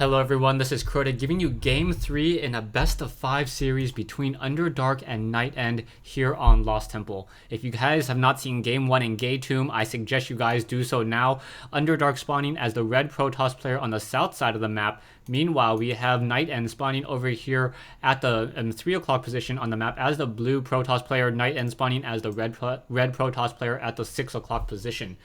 Hello everyone, this is Crota giving you Game 3 in a best of 5 series between Underdark and NightEnd here on Lost Temple. If you guys have not seen Game 1 in Gay Tomb, I suggest you guys do so now. Underdark spawning as the red Protoss player on the south side of the map. Meanwhile, we have NightEnd spawning over here at the 3 o'clock position on the map as the blue Protoss player, NightEnd spawning as the red Protoss player at the 6 o'clock position.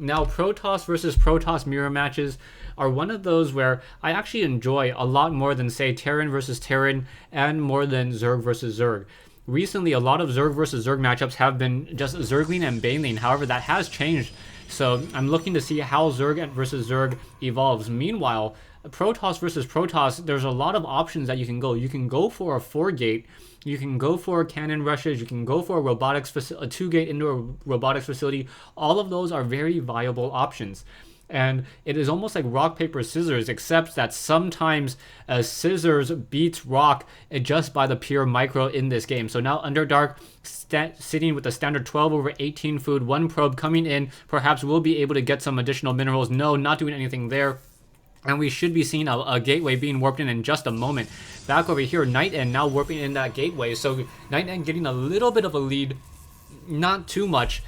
Now, Protoss versus Protoss Mirror matches are one of those where I actually enjoy a lot more than, say, Terran versus Terran and more than Zerg versus Zerg. Recently, a lot of Zerg versus Zerg matchups have been just Zergling and Baneling. However, that has changed. So I'm looking to see how Zerg versus Zerg evolves. Meanwhile, Protoss versus Protoss, there's a lot of options that you can go. You can go for a 4-gate. You can go for cannon rushes. You can go for a 2-gate into a robotics facility. All of those are very viable options. And it is almost like rock, paper, scissors, except that sometimes scissors beats rock just by the pure micro in this game. So now Underdark sitting with a standard 12/18 food, 1 probe coming in. Perhaps we'll be able to get some additional minerals. No, not doing anything there. And we should be seeing a gateway being warped in just a moment. Back over here, NightEnd now warping in that gateway. So NightEnd getting a little bit of a lead, not too much.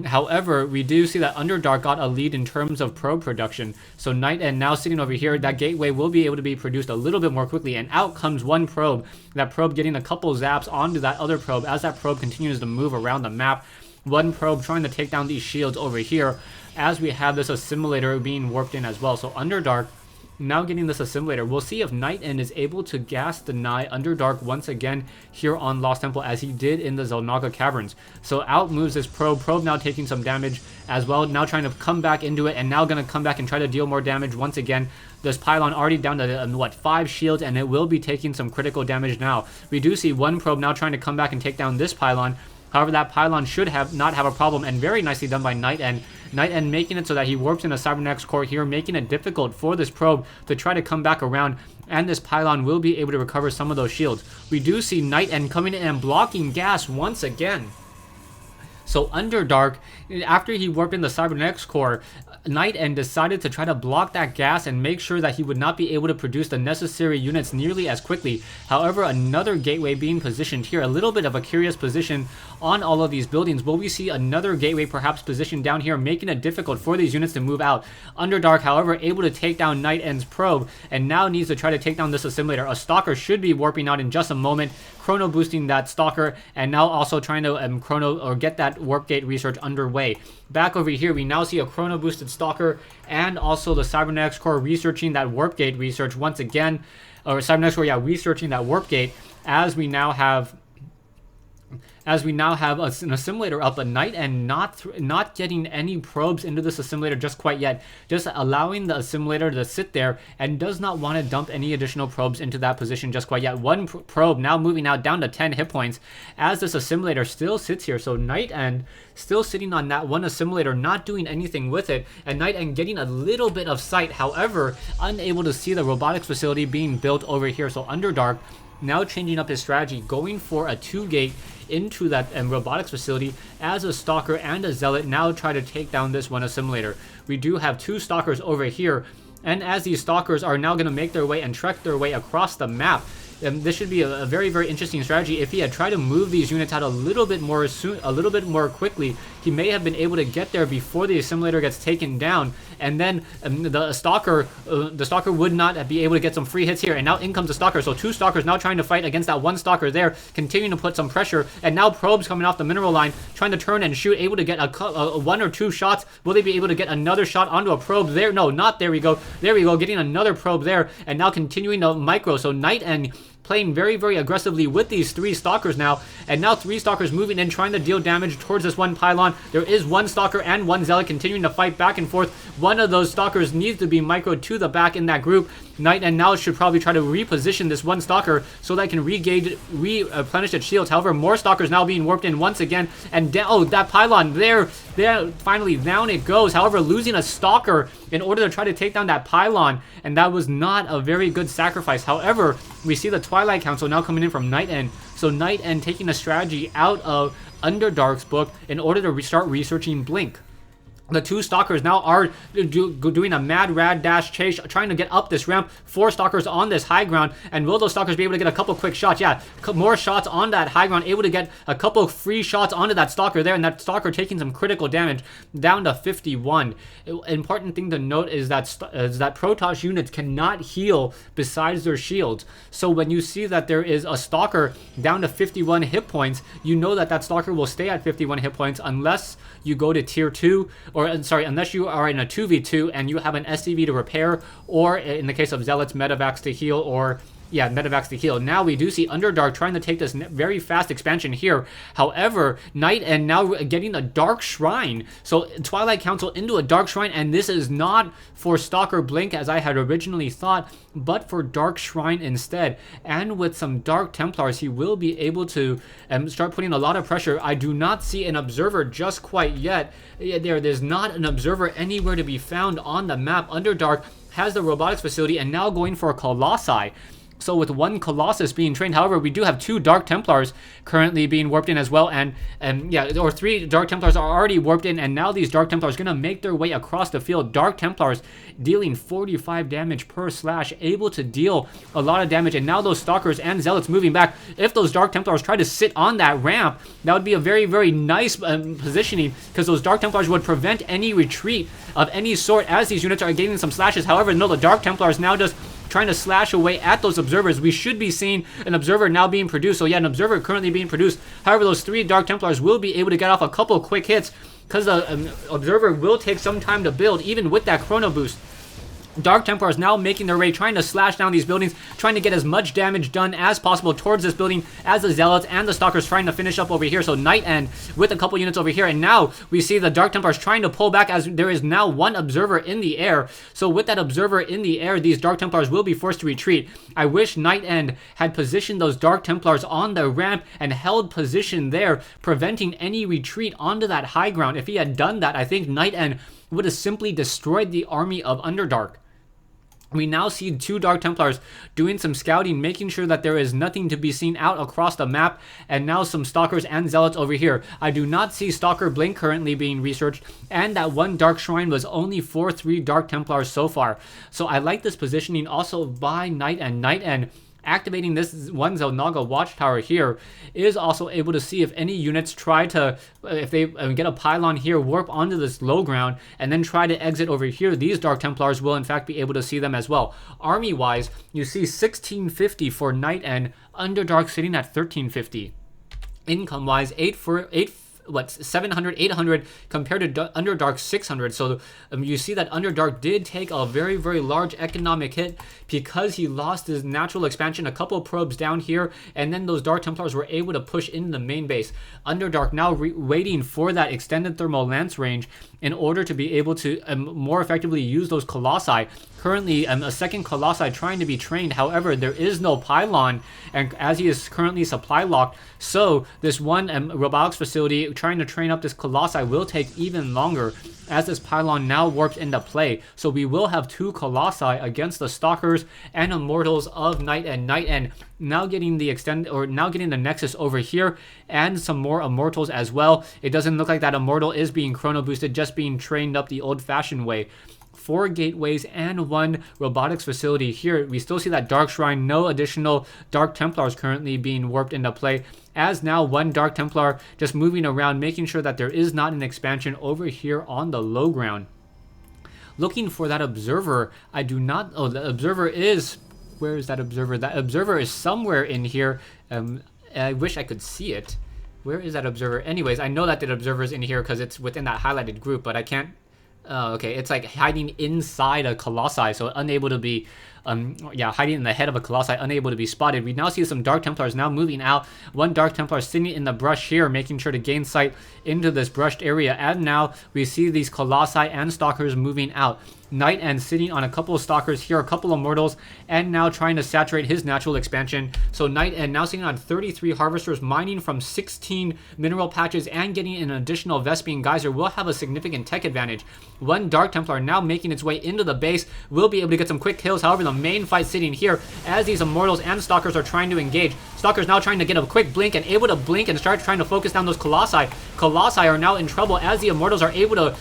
However, we do see that Underdark got a lead in terms of probe production. So NightEnd now sitting over here, that gateway will be able to be produced a little bit more quickly. And out comes 1 probe. That probe getting a couple zaps onto that other probe as that probe continues to move around the map. 1 probe trying to take down these shields over here as we have this assimilator being warped in as well. So Underdark now getting this assimilator. We'll see if NightEnd is able to gas deny Underdark once again here on Lost Temple as he did in the Zelnaga Caverns. So out moves this probe. Probe now taking some damage as well. Now trying to come back into it and now going to come back and try to deal more damage once again. This pylon already down to 5 shields and it will be taking some critical damage now. We do see 1 probe now trying to come back and take down this pylon. However, that pylon should not have a problem, and very nicely done by NightEnd. NightEnd making it so that he warps in a Cybernetics core here, making it difficult for this probe to try to come back around, and this pylon will be able to recover some of those shields. We do see NightEnd coming in and blocking gas once again. So Underdark, after he warped in the Cybernetics core, NightEnd decided to try to block that gas and make sure that he would not be able to produce the necessary units nearly as quickly. However, another gateway being positioned here, a little bit of a curious position on all of these buildings. Will we see another gateway perhaps positioned down here, making it difficult for these units to move out? Underdark, however, able to take down NightEnd's probe and now needs to try to take down this assimilator. A Stalker should be warping out in just a moment, chrono boosting that Stalker, and now also trying to get that warp gate research underway. Back over here, we now see a chrono boosted Stalker and also the Cybernetics core researching that warp gate research once again, or Cybernetics core, yeah, researching that warp gate as we now have an assimilator up, but NightEnd not getting any probes into this assimilator just quite yet, just allowing the assimilator to sit there and does not want to dump any additional probes into that position just quite yet. 1 probe now moving out down to 10 hit points as this assimilator still sits here. So NightEnd still sitting on that 1 assimilator, not doing anything with it, and NightEnd getting a little bit of sight, however, unable to see the robotics facility being built over here. So Underdark now changing up his strategy, going for a 2-gate into that robotics facility as a Stalker and a Zealot now try to take down this 1 assimilator. We do have 2 Stalkers over here, and as these Stalkers are now going to make their way and trek their way across the map, this should be a very, very interesting strategy. If he had tried to move these units out a little bit more quickly, he may have been able to get there before the assimilator gets taken down, and then the Stalker would not be able to get some free hits here. And now in comes the Stalker. So 2 Stalkers now trying to fight against that 1 Stalker there, continuing to put some pressure. And now probes coming off the mineral line, trying to turn and shoot, able to get a 1 or 2 shots. Will they be able to get another shot onto a probe there? No, not there. We go. There we go. Getting another probe there, and now continuing to micro. So NightEnd playing very, very aggressively with these 3 Stalkers now, and now 3 Stalkers moving in, trying to deal damage towards this 1 pylon. There is 1 Stalker and 1 Zealot continuing to fight back and forth. One of those Stalkers needs to be microed to the back in that group. NightEnd now should probably try to reposition this 1 Stalker so that it can replenish its shields. However, more Stalkers now being warped in once again, and that pylon there, finally down it goes. However, losing a Stalker in order to try to take down that pylon, and that was not a very good sacrifice. However, we see the Twilight Council now coming in from NightEnd, so NightEnd taking a strategy out of Underdark's book in order to start researching Blink. The two Stalkers now are doing a mad rad dash chase, trying to get up this ramp. 4 Stalkers on this high ground, and will those Stalkers be able to get a couple quick shots? Yeah, more shots on that high ground, able to get a couple free shots onto that Stalker there, and that Stalker taking some critical damage, down to 51. Important thing to note is that Protoss units cannot heal besides their shields. So when you see that there is a Stalker down to 51 hit points, you know that that Stalker will stay at 51 hit points unless you go to tier 2, or sorry, unless you are in a 2v2 and you have an SCV to repair, or in the case of Zealots, Medivacs to heal, or yeah, Medivacs to heal. Now we do see Underdark trying to take this very fast expansion here. However, NightEnd now getting a Dark Shrine. So Twilight Council into a Dark Shrine, and this is not for Stalker Blink as I had originally thought, but for Dark Shrine instead. And with some Dark Templars, he will be able to start putting a lot of pressure. I do not see an observer just quite yet. There's not an observer anywhere to be found on the map. Underdark has the robotics facility and now going for a Colossi. So with 1 Colossus being trained, however, we do have 2 Dark Templars currently being warped in as well, and yeah, or 3 Dark Templars are already warped in, and now these Dark Templars going to make their way across the field. Dark Templars dealing 45 damage per slash, able to deal a lot of damage, and now those Stalkers and Zealots moving back. If those Dark Templars try to sit on that ramp, that would be a very, very nice positioning, because those Dark Templars would prevent any retreat of any sort as these units are getting some slashes. However, no, the Dark Templars now just trying to slash away at those observers. We should be seeing an observer now being produced. So yeah, an observer currently being produced. However, those 3 Dark Templars will be able to get off a couple quick hits, because the observer will take some time to build, even with that chrono boost. Dark Templars now making their way, trying to slash down these buildings, trying to get as much damage done as possible towards this building as the Zealots and the Stalkers trying to finish up over here. So NightEnd with a couple units over here, and now we see the Dark Templars trying to pull back as there is now 1 observer in the air. So with that observer in the air, these Dark Templars will be forced to retreat. I wish NightEnd had positioned those Dark Templars on the ramp and held position there, preventing any retreat onto that high ground. If he had done that, I think NightEnd would have simply destroyed the army of Underdark. We now see 2 Dark Templars doing some scouting, making sure that there is nothing to be seen out across the map, and now some Stalkers and Zealots over here. I do not see Stalker Blink currently being researched, and that 1 Dark Shrine was only for 3 Dark Templars so far. So I like this positioning also by NightEnd. NightEnd activating this 1 Zelnaga Watchtower here is also able to see if any units try to, if they get a pylon here, warp onto this low ground, and then try to exit over here. These Dark Templars will in fact be able to see them as well. Army-wise, you see 1650 for NightEnd, Underdark sitting at 1350. Income-wise, 700, 800 compared to Underdark 600. So you see that Underdark did take a very, very large economic hit because he lost his natural expansion, a couple probes down here, and then those Dark Templars were able to push into the main base. Underdark now waiting for that extended thermal lance range in order to be able to more effectively use those Colossi. Currently, a 2nd Colossi trying to be trained. However, there is no pylon, and as he is currently supply locked, so this 1 robotics facility trying to train up this Colossi will take even longer as this pylon now warps into play. So we will have 2 Colossi against the Stalkers and Immortals of NightEnd. NightEnd now getting the now getting the Nexus over here, and some more Immortals as well. It doesn't look like that Immortal is being chrono boosted, just being trained up the old-fashioned way. 4 gateways and 1 robotics facility here. We still see that Dark Shrine, no additional Dark Templars currently being warped into play, as now 1 Dark Templar just moving around, making sure that there is not an expansion over here on the low ground. Looking for that observer. I do not, oh, the observer is, where is that observer? That observer is somewhere in here. I wish I could see it. Where is that observer? Anyways, I know that the observer is in here because it's within that highlighted group, but I can't. Okay, it's like hiding inside a Colossi, so unable to be, hiding in the head of a Colossi, unable to be spotted. We now see some Dark Templars now moving out. 1 Dark Templar sitting in the brush here, making sure to gain sight into this brushed area. And now we see these Colossi and Stalkers moving out. NightEnd sitting on a couple of Stalkers here, a couple of Immortals, and now trying to saturate his natural expansion. So NightEnd now sitting on 33 Harvesters, mining from 16 mineral patches and getting an additional Vespian Geyser will have a significant tech advantage. 1 Dark Templar now making its way into the base, will be able to get some quick kills. However, the main fight sitting here as these Immortals and Stalkers are trying to engage. Stalker's now trying to get a quick blink and able to blink and start trying to focus down those Colossi. Colossi are now in trouble as the Immortals are able to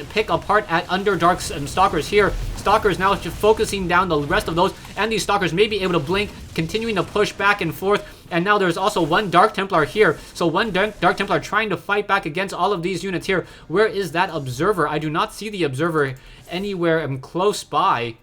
pick apart at Underdark's Stalkers here. Stalkers now just focusing down the rest of those, and these Stalkers may be able to blink, continuing to push back and forth. And now there's also one Dark Templar here. So one Dark Templar trying to fight back against all of these units here. Where is that Observer? I do not see the Observer anywhere close by,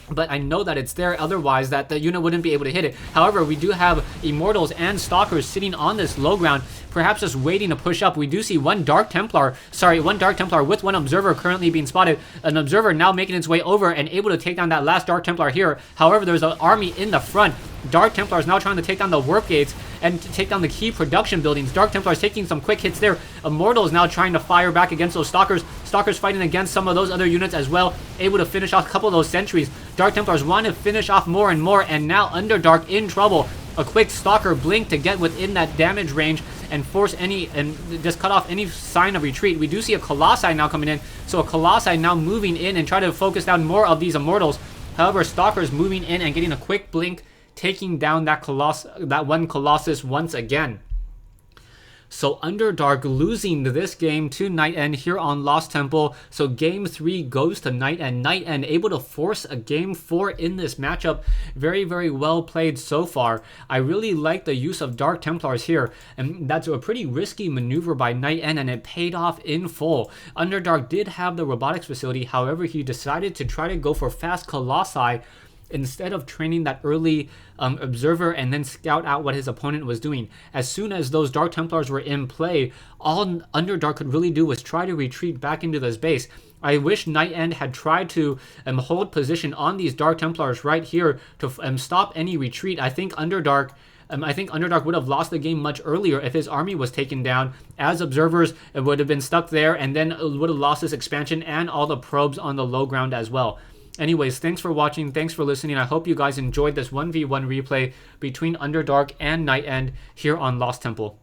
but I know that it's there, otherwise that the unit wouldn't be able to hit it. However, we do have Immortals and Stalkers sitting on this low ground, perhaps just waiting to push up. We do see one Dark Templar with one Observer currently being spotted. An Observer now making its way over and able to take down that last Dark Templar here. However, there's an army in the front. Dark Templar is now trying to take down the warp gates and to take down the key production buildings. Dark Templar is taking some quick hits there. Immortal is now trying to fire back against those Stalkers. Stalkers fighting against some of those other units as well, able to finish off a couple of those sentries. Dark Templars want to finish off more and more, and now Underdark in trouble. A quick Stalker blink to get within that damage range and force any, and just cut off any sign of retreat. We do see a Colossi now coming in, so a Colossi now moving in and try to focus down more of these Immortals. However, Stalkers moving in and getting a quick blink, taking down that one Colossus once again. So Underdark losing this game to NightEnd here on Lost Temple. So game 3 goes to NightEnd. NightEnd able to force a game 4 in this matchup. Very, very well played so far. I really like the use of Dark Templars here, and that's a pretty risky maneuver by NightEnd, and it paid off in full. Underdark did have the robotics facility, however he decided to try to go for fast Colossi instead of training that early Observer and then scout out what his opponent was doing. As soon as those Dark Templars were in play, all Underdark could really do was try to retreat back into this base. I wish NightEnd had tried to hold position on these Dark Templars right here to stop any retreat. I think Underdark would have lost the game much earlier if his army was taken down. As Observers, it would have been stuck there and then would have lost this expansion and all the probes on the low ground as well. Anyways, thanks for watching, thanks for listening. I hope you guys enjoyed this 1v1 replay between Underdark and NightEnd here on Lost Temple.